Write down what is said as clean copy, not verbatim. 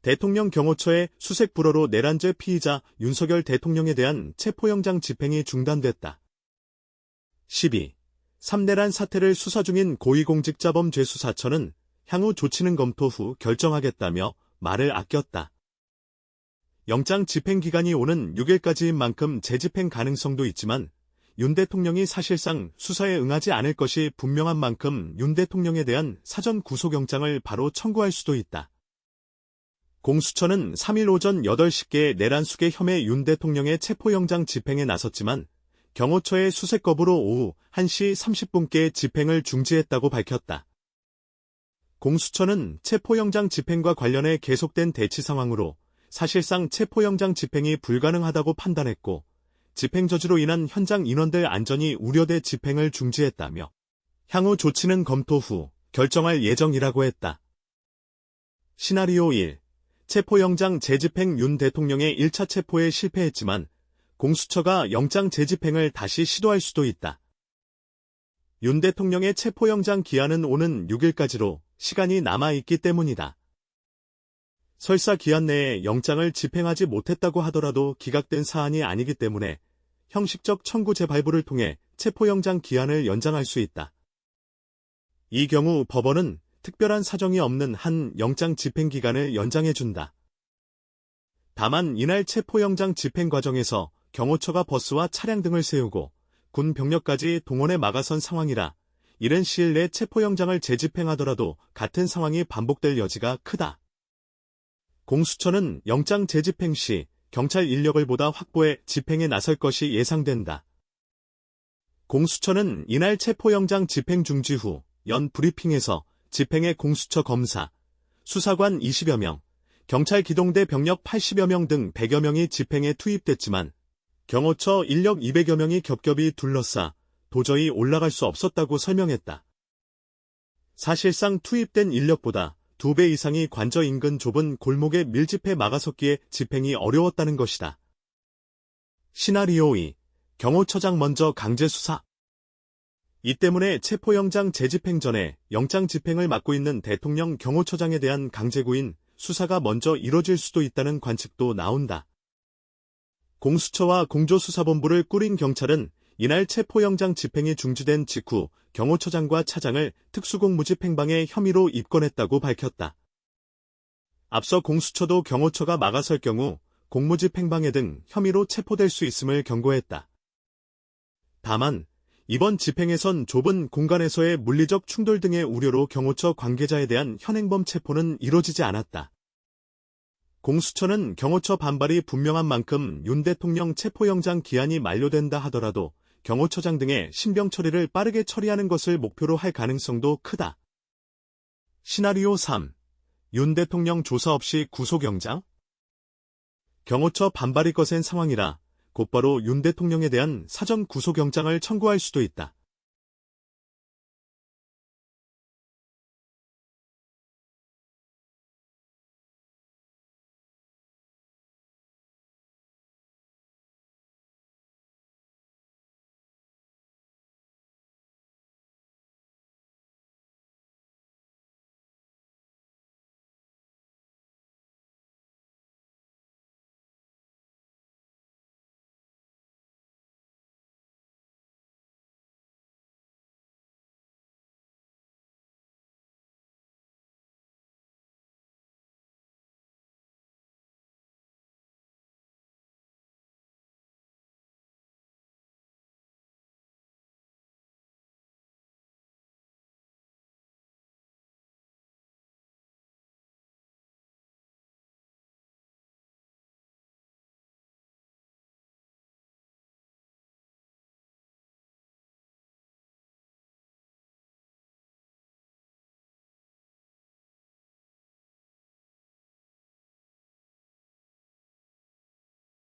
대통령 경호처의 수색 불허로 내란죄 피의자 윤석열 대통령에 대한 체포영장 집행이 중단됐다. 12. 3내란 사태를 수사 중인 고위공직자범죄수사처는 향후 조치는 검토 후 결정하겠다며 말을 아꼈다. 영장 집행 기간이 오는 6일까지인 만큼 재집행 가능성도 있지만 윤 대통령이 사실상 수사에 응하지 않을 것이 분명한 만큼 윤 대통령에 대한 사전 구속영장을 바로 청구할 수도 있다. 공수처는 3일 오전 8시께 내란 수계 혐의 윤 대통령의 체포영장 집행에 나섰지만 경호처의 수색 거부로 오후 1시 30분께 집행을 중지했다고 밝혔다. 공수처는 체포영장 집행과 관련해 계속된 대치 상황으로 사실상 체포영장 집행이 불가능하다고 판단했고 집행저지로 인한 현장 인원들 안전이 우려돼 집행을 중지했다며 향후 조치는 검토 후 결정할 예정이라고 했다. 시나리오 1. 체포영장 재집행 윤 대통령의 1차 체포에 실패했지만 공수처가 영장 재집행을 다시 시도할 수도 있다. 윤 대통령의 체포영장 기한은 오는 6일까지로 시간이 남아있기 때문이다. 설사 기한 내에 영장을 집행하지 못했다고 하더라도 기각된 사안이 아니기 때문에 형식적 청구 재발부를 통해 체포영장 기한을 연장할 수 있다. 이 경우 법원은 특별한 사정이 없는 한 영장 집행 기간을 연장해준다. 다만 이날 체포영장 집행 과정에서 경호처가 버스와 차량 등을 세우고 군 병력까지 동원해 막아선 상황이라 이른 시일 내 체포영장을 재집행하더라도 같은 상황이 반복될 여지가 크다. 공수처는 영장 재집행 시 경찰 인력을 보다 확보해 집행에 나설 것이 예상된다. 공수처는 이날 체포영장 집행 중지 후 연 브리핑에서 집행에 공수처 검사, 수사관 20여 명, 경찰 기동대 병력 80여 명 등 100여 명이 집행에 투입됐지만 경호처 인력 200여 명이 겹겹이 둘러싸 도저히 올라갈 수 없었다고 설명했다. 사실상 투입된 인력보다 2배 이상이 관저 인근 좁은 골목에 밀집해 막아섰기에 집행이 어려웠다는 것이다. 시나리오 2. 경호처장 먼저 강제 수사. 이 때문에 체포영장 재집행 전에 영장 집행을 맡고 있는 대통령 경호처장에 대한 강제구인 수사가 먼저 이뤄질 수도 있다는 관측도 나온다. 공수처와 공조수사본부를 꾸린 경찰은 이날 체포영장 집행이 중지된 직후 경호처장과 차장을 특수공무집행방해 혐의로 입건했다고 밝혔다. 앞서 공수처도 경호처가 막아설 경우 공무집행방해 등 혐의로 체포될 수 있음을 경고했다. 다만 이번 집행에선 좁은 공간에서의 물리적 충돌 등의 우려로 경호처 관계자에 대한 현행범 체포는 이뤄지지 않았다. 공수처는 경호처 반발이 분명한 만큼 윤 대통령 체포영장 기한이 만료된다 하더라도 경호처장 등의 신병 처리를 빠르게 처리하는 것을 목표로 할 가능성도 크다. 시나리오 3. 윤 대통령 조사 없이 구속영장? 경호처 반발이 거센 상황이라 곧바로 윤 대통령에 대한 사전 구속영장을 청구할 수도 있다.